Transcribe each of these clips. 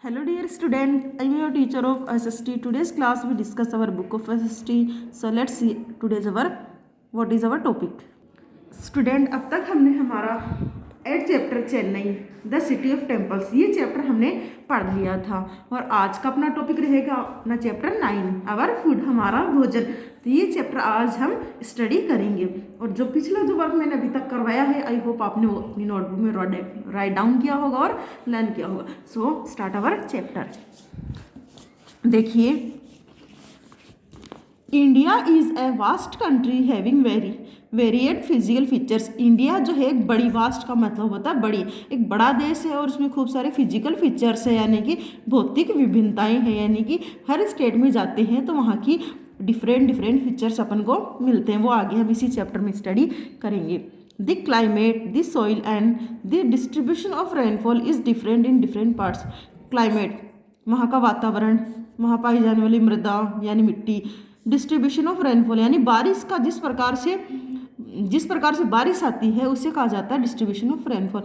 Hello dear student, I am your teacher of SST. Today's class we discuss our book of SST. So let's see today's what is our topic. Student, अब तक हमने हमारा 8 chapter Chennai the city of temples ये chapter हमने पढ़ लिया था और आज का अपना टॉपिक रहेगा अपना चैप्टर 9 आवर फूड हमारा भोजन। तो ये चैप्टर आज हम स्टडी करेंगे और जो पिछला जो वर्क मैंने अभी तक करवाया है आई होप आपने वो अपनी नोटबुक में राइट डाउन किया होगा और लर्न किया होगा। So start our chapter. देखिए, India is a vast country having varied physical features. India जो है एक बड़ी, वास्ट का मतलब होता है बड़ी, एक बड़ा देश है और उसमें खूब सारे फिजिकल फीचर्स है, यानी कि भौतिक विभिन्नताएं हैं, यानी कि हर स्टेट में जाते हैं तो वहाँ की डिफरेंट फीचर्स अपन को मिलते हैं। वो आगे हम इसी चैप्टर में स्टडी करेंगे। The climate, the soil and the distribution of rainfall is different in different parts. Climate, वहाँ का वातावरण, वहाँ पाई जाने वाली मृदा यानी मिट्टी। डिस्ट्रीब्यूशन ऑफ रेनफॉल यानी बारिश का जिस प्रकार से बारिश आती है उसे कहा जाता है डिस्ट्रीब्यूशन ऑफ रेनफॉल।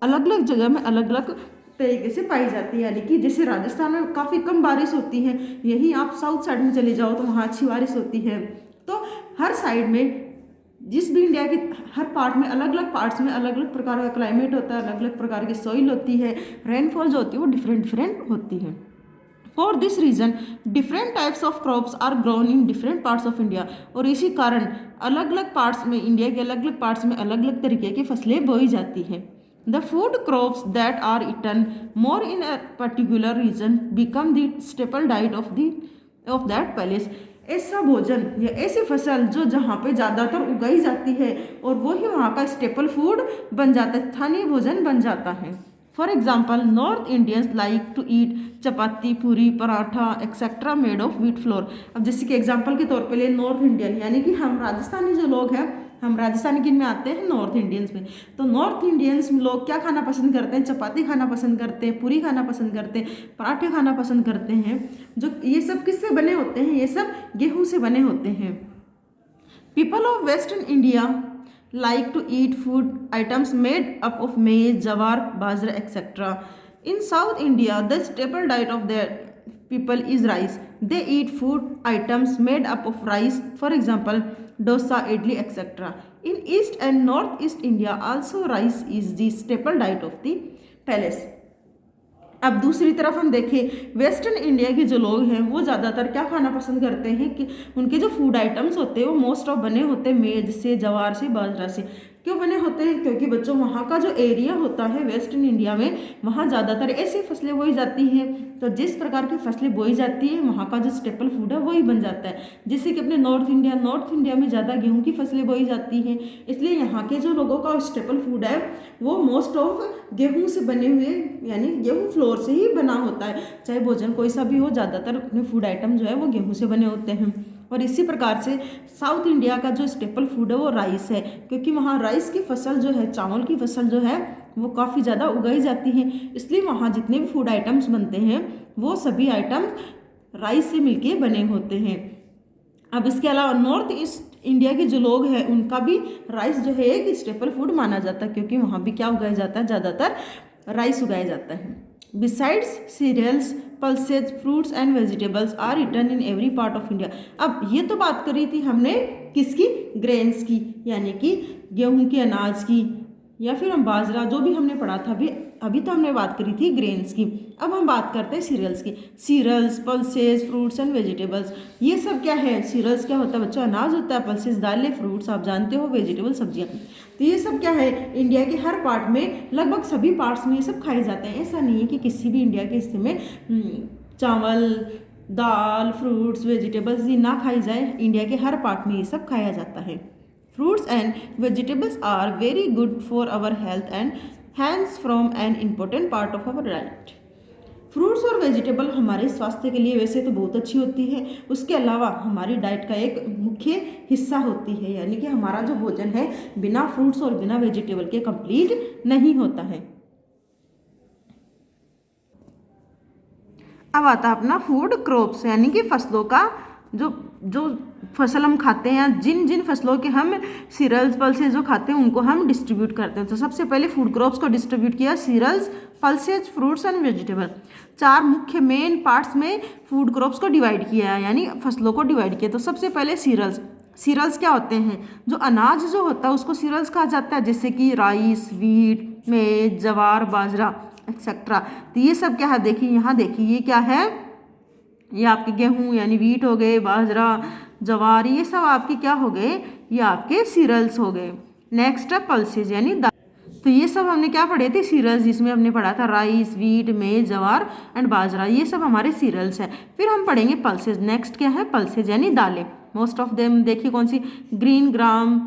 अलग अलग जगह में अलग अलग तरीके से पाई जाती है, यानी कि जैसे राजस्थान में काफ़ी कम बारिश होती है, यही आप साउथ साइड में चले जाओ तो वहाँ अच्छी बारिश होती है। तो हर साइड में, जिस भी इंडिया के हर पार्ट में, अलग अलग पार्ट्स में अलग अलग प्रकार का क्लाइमेट होता है, अलग अलग प्रकार की सॉइल होती है, रेनफॉल जो होती है वो डिफरेंट होती है। For this reason different types of crops are grown in different parts of India. और इसी कारण अलग अलग पार्ट्स में, इंडिया के अलग अलग पार्ट्स में अलग अलग तरीके की फसलें बोई जाती हैं। The food crops that are eaten more in a particular region become the staple diet of that place. ऐसा भोजन या ऐसी फसल जो जहाँ पे ज़्यादातर उगाई जाती है और वही वहाँ का स्टेपल फूड बन जाता है, स्थानीय भोजन बन जाता है। For example, north Indians like to eat chapati, puri, paratha etcetera made of wheat flour. अब जैसे कि एग्जाम्पल के तौर पे ले नॉर्थ इंडियन, यानी कि हम राजस्थानी जो लोग हैं, हम राजस्थानी किन में आते हैं, नॉर्थ इंडियंस में। तो नॉर्थ इंडियंस लोग क्या खाना पसंद करते हैं, चपाती खाना पसंद करते हैं, पूरी खाना पसंद करते हैं, पराठे खाना पसंद करते हैं। जो ये सब किससे बने होते हैं, ये सब गेहूँ से बने होते हैं। People of western India like to eat food items made up of maize, jawar, bajra, etc. In South India, the staple diet of their people is rice. They eat food items made up of rice, for example, dosa, idli, etc. In East and Northeast India, also rice is the staple diet of the palace. अब दूसरी तरफ हम देखें, western India के जो लोग हैं वो ज़्यादातर क्या खाना पसंद करते हैं कि उनके जो फूड आइटम्स होते हैं वो मोस्ट ऑफ बने होते हैं मेज से, जवार से, बाजरा से। क्यों बने होते हैं, क्योंकि बच्चों वहाँ का जो एरिया होता है वेस्टर्न इंडिया में, वहाँ ज़्यादातर ऐसी फसलें बोई जाती हैं। तो जिस प्रकार की फसलें बोई जाती है वहाँ का जो स्टेपल फूड है वही बन जाता है। जैसे कि अपने नॉर्थ इंडिया में ज़्यादा गेहूँ की फसलें बोई जाती हैं, इसलिए यहाँ के जो लोगों का स्टेपल फूड है वो मोस्ट ऑफ गेहूँ से बने हुए, यानी गेहूँ फ्लोर से ही बना होता है। चाहे भोजन कोई सा भी हो, ज़्यादातर अपने फूड आइटम जो है वो गेहूँ से बने होते हैं। और इसी प्रकार से साउथ इंडिया का जो स्टेपल फूड है वो राइस है, क्योंकि वहाँ राइस की फसल जो है, चावल की फसल जो है वो काफ़ी ज़्यादा उगाई जाती है, इसलिए वहाँ जितने भी फूड आइटम्स बनते हैं वो सभी आइटम राइस से मिलके बने होते हैं। अब इसके अलावा नॉर्थ ईस्ट इंडिया के जो लोग हैं उनका भी राइस जो है एक स्टेपल फूड माना जाता है, क्योंकि वहाँ भी क्या उगाया जाता है, ज़्यादातर राइस उगाया जाता है। Besides cereals, pulses, fruits and vegetables are eaten in every part of India. अब ये तो बात करी थी हमने किसकी, ग्रेन्स की, यानी कि गेहूं के अनाज की, या फिर हम बाजरा जो भी हमने पढ़ा था अभी तो हमने बात करी थी ग्रेन्स की। अब हम बात करते हैं सीरियल्स की। Cereals, pulses, fruits and vegetables, ये सब क्या है, सीरियल्स क्या होता है बच्चों, अनाज होता है, पल्सेस दालें, फ्रूट्स आप जानते हो, वेजिटेबल सब्जियाँ। तो ये सब क्या है, इंडिया के हर पार्ट में, लगभग सभी पार्ट्स में ये सब खाए जाते हैं। ऐसा नहीं है कि किसी भी इंडिया के हिस्से में चावल, दाल, फ्रूट्स, वेजिटेबल्स ये ना खाई जाए, इंडिया के हर पार्ट में ये सब खाया जाता है। Fruits and vegetables are very good for our health and hence from an important part of our diet. Fruits और वेजिटेबल हमारे स्वास्थ्य के लिए वैसे तो बहुत अच्छी होती है, उसके अलावा हमारी डाइट का एक मुख्य हिस्सा होती है, यानी कि हमारा जो भोजन है बिना फ्रूट्स और बिना वेजिटेबल के कंप्लीट नहीं होता है। अब आता है अपना फूड क्रॉप्स, यानी कि फसलों का जो फसल हम खाते हैं, या जिन फसलों के हम सीरियल्स, पल्सेस जो खाते हैं उनको हम डिस्ट्रीब्यूट करते हैं। तो सबसे पहले फूड क्रॉप्स को डिस्ट्रीब्यूट किया, cereals, pulses, fruits and vegetable, 4 मुख्य मेन पार्ट्स में फूड क्रॉप्स को डिवाइड किया है, यानी फसलों को डिवाइड किया। तो सबसे पहले सीरियल्स। सीरियल्स क्या होते हैं? जो अनाज जो होता है उसको सीरियल्स कहा जाता है, जैसे कि राइस, व्हीट, मेज, ज्वार, बाजरा एक्सेट्रा। तो ये सब क्या है, देखिए यहाँ देखिए ये क्या है, ये आपके गेहूँ यानी व्हीट हो गए, बाजरा, ज्वार, ये सब आपके क्या हो गए, ये आपके सीरियल्स हो गए। नेक्स्ट है पल्सेज यानी दाल। तो ये सब हमने क्या पढ़े थे, सीरियल्स, जिसमें हमने पढ़ा था राइस, व्हीट, मेज, ज्वार एंड बाजरा, ये सब हमारे सीरियल्स हैं। फिर हम पढ़ेंगे पल्सेज। नेक्स्ट क्या है, पल्सेज यानी दालें। मोस्ट ऑफ देम देखिए कौन सी, ग्रीन ग्राम,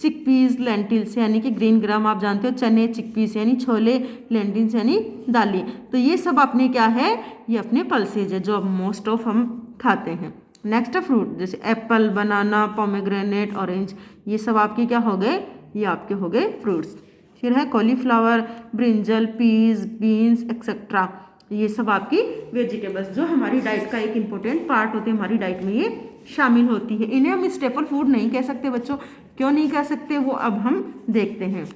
चिकपीस, लेंटिल्स यानी कि ग्रीन ग्राम आप जानते हो चने, चिकपीस यानी छोले, लेंटिल्स यानी दालें। तो ये सब अपने क्या है, ये अपने पल्सेज है जो अब मोस्ट ऑफ हम खाते हैं। नेक्स्ट है फ्रूट, जैसे एप्पल, बनाना, पोमेग्रेनेट, ऑरेंज, ये सब आपके क्या हो गए, ये आपके हो गए फ्रूट्स। फिर है cauliflower, brinjal, peas, beans et cetera, ये सब आपकी वेजिटेबल्स जो हमारी डाइट का एक इम्पोर्टेंट पार्ट होते हैं, हमारी डाइट में ये शामिल होती है। इन्हें हम स्टेपल फूड नहीं कह सकते बच्चों, क्यों नहीं कह सकते वो अब हम देखते हैं।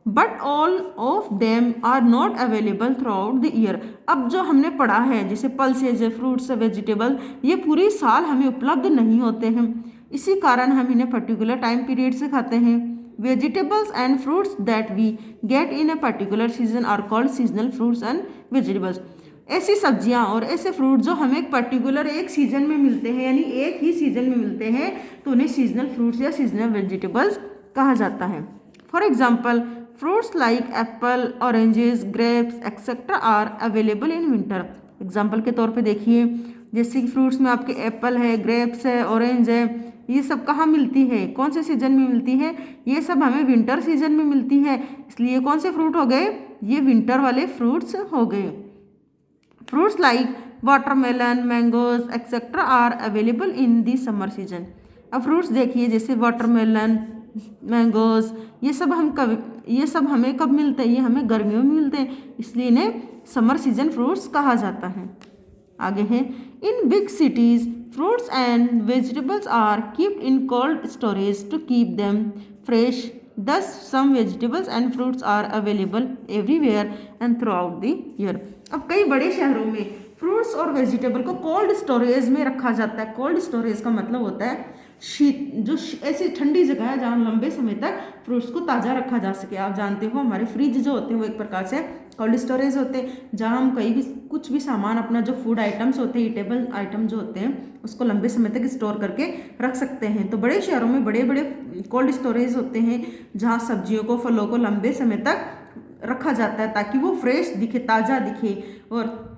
But all of them are not available throughout the year. अब जो हमने पढ़ा है जैसे पल्सेज है, फ्रूट्स है, वेजिटेबल, ये पूरी साल हमें उपलब्ध नहीं होते हैं, इसी कारण हम इन्हें पर्टिकुलर टाइम पीरियड से खाते हैं। Vegetables and fruits that we get in a particular season are called seasonal fruits and vegetables. ऐसी सब्जियां और ऐसे फ्रूट जो हमें एक पर्टिकुलर एक सीजन में मिलते हैं, यानी एक ही सीजन में मिलते हैं, तो उन्हें सीजनल फ्रूट्स या सीजनल वेजिटेबल्स कहा जाता है। For example, fruits like apple, oranges, grapes et cetera are available in winter. Example के तौर पे देखिए, जैसे कि फ्रूट्स में आपके एप्पल है, ग्रेप्स है, ऑरेंज है, ये सब कहाँ मिलती है, कौन से सीजन में मिलती है, ये सब हमें विंटर सीजन में मिलती है। इसलिए कौन से फ्रूट हो गए, ये विंटर वाले फ्रूट्स हो गए। Fruits like watermelon, mangoes et cetera are available in the summer season. अब फ्रूट्स देखिए जैसे वाटरमेलन, मैंगोज, ये सब हमें कब मिलते हैं, ये हमें गर्मियों में मिलते हैं, इसलिए इन्हें समर सीजन फ्रूट्स कहा जाता है। आगे है, in big cities fruits and vegetables are keeped in cold storage to keep them fresh, thus some vegetables and fruits are available everywhere and throughout the year। अब कई बड़े शहरों में फ्रूट्स और वेजिटेबल को कोल्ड स्टोरेज में रखा जाता है। कोल्ड स्टोरेज का मतलब होता है ऐसी ठंडी जगह है जहाँ लंबे समय तक फ्रूट्स को ताज़ा रखा जा सके। आप जानते हो हमारे फ्रिज जो होते हैं वो एक प्रकार से कोल्ड स्टोरेज होते हैं, जहाँ हम कहीं भी कुछ भी सामान अपना जो फूड आइटम्स होते हैं, ईटेबल आइटम जो होते हैं, उसको लंबे समय तक स्टोर करके रख सकते हैं। तो बड़े शहरों में बड़े बड़े कोल्ड स्टोरेज होते हैं जहाँ सब्जियों को, फलों को लंबे समय तक रखा जाता है ताकि वो फ्रेश दिखे, ताज़ा दिखे, और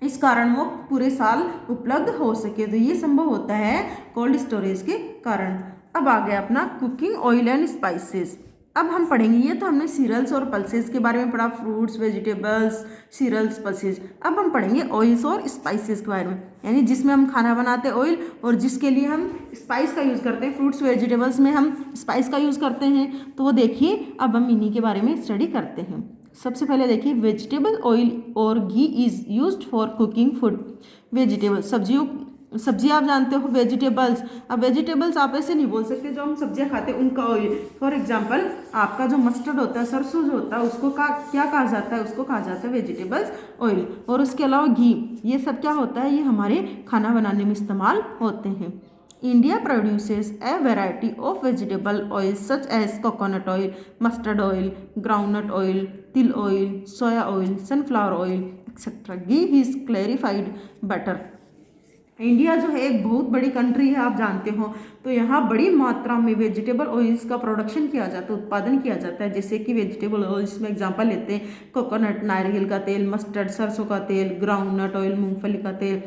इस कारण वो पूरे साल उपलब्ध हो सके। तो ये संभव होता है कोल्ड स्टोरेज के कारण। अब आ गया अपना कुकिंग ऑयल एंड स्पाइसेस। अब हम पढ़ेंगे, ये तो हमने सीरियल्स और पल्सेस के बारे में पढ़ा, फ्रूट्स, वेजिटेबल्स, सीरियल्स, पल्सेस। अब हम पढ़ेंगे ऑयल्स और स्पाइसेस के बारे में, यानी जिसमें हम खाना बनाते हैं ऑयल, और जिसके लिए हम स्पाइस का यूज़ करते हैं। फ्रूट्स वेजिटेबल्स में हम स्पाइस का यूज़ करते हैं। तो वो देखिए अब हम इन्हीं के बारे में स्टडी करते हैं। सबसे पहले देखिए, वेजिटेबल ऑयल और ghee is used for cooking food. Vegetable सब्जी आप जानते हो, वेजिटेबल्स। अब वेजिटेबल्स आप ऐसे नहीं बोल सकते, जो हम सब्जियां खाते हैं उनका ऑयल। फॉर एग्जांपल, आपका जो मस्टर्ड होता है, सरसों जो होता है, उसको क्या कहा जाता है, उसको कहा जाता है वेजिटेबल्स ऑयल। और उसके अलावा घी, ये सब क्या होता है, ये हमारे खाना बनाने में इस्तेमाल होते हैं। India produces a variety of vegetable oil such as coconut oil, mustard oil, groundnut oil, til oil, soya oil, sunflower oil etcetera. Ghee is clarified butter. India जो है एक बहुत बड़ी कंट्री है, आप जानते हो, तो यहाँ बड़ी मात्रा में वेजिटेबल ऑयल्स का प्रोडक्शन किया जाता है, उत्पादन किया जाता है। जैसे कि वेजिटेबल ऑयल्स में एग्जांपल लेते हैं, कोकोनट नारियल का तेल, मस्टर्ड सरसों का तेल, ग्राउंडनट ऑयल मूंगफली का तेल,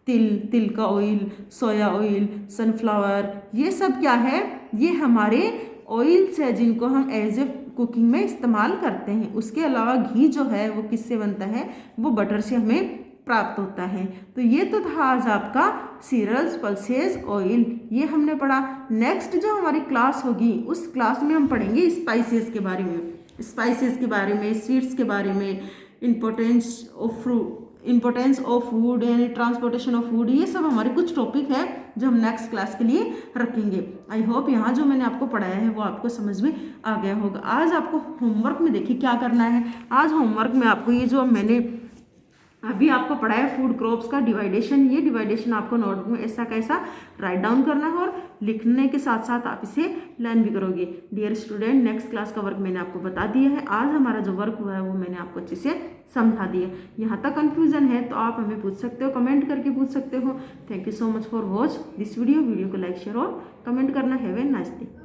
तिल का ऑयल, सोया ऑयल, सनफ्लावर, ये सब क्या है, ये हमारे ऑयल्स है जिनको हम एज ए कुकिंग में इस्तेमाल करते हैं। उसके अलावा घी जो है वो किससे बनता है, वो बटर से हमें प्राप्त होता है। तो ये तो था आज आपका सीरियल्स, पल्सेस, ऑयल, ये हमने पढ़ा। नेक्स्ट जो हमारी क्लास होगी उस क्लास में हम पढ़ेंगे स्पाइसेस के बारे में, स्वीट्स के बारे में, importance of fruit, importance of food यानी ट्रांसपोर्टेशन ऑफ फूड, ये सब हमारे कुछ टॉपिक है जो हम नेक्स्ट क्लास के लिए रखेंगे। आई होप यहाँ जो मैंने आपको पढ़ाया है वो आपको समझ में आ गया होगा। आज आपको होमवर्क में देखिए क्या करना है। आज होमवर्क में आपको ये जो मैंने अभी आपको पढ़ा है फूड क्रॉप्स का डिवाइडेशन, ये डिवाइडेशन आपको नोटबुक में ऐसा कैसा राइट डाउन करना है और लिखने के साथ साथ आप इसे लर्न भी करोगे। डियर स्टूडेंट, नेक्स्ट क्लास का वर्क मैंने आपको बता दिया है। आज हमारा जो वर्क हुआ है वो मैंने आपको अच्छे से समझा दिया। यहाँ तक कन्फ्यूजन है तो आप हमें पूछ सकते हो, कमेंट करके पूछ सकते हो। Thank you so much for watch this video को लाइक शेयर और कमेंट करना। Have a nice day.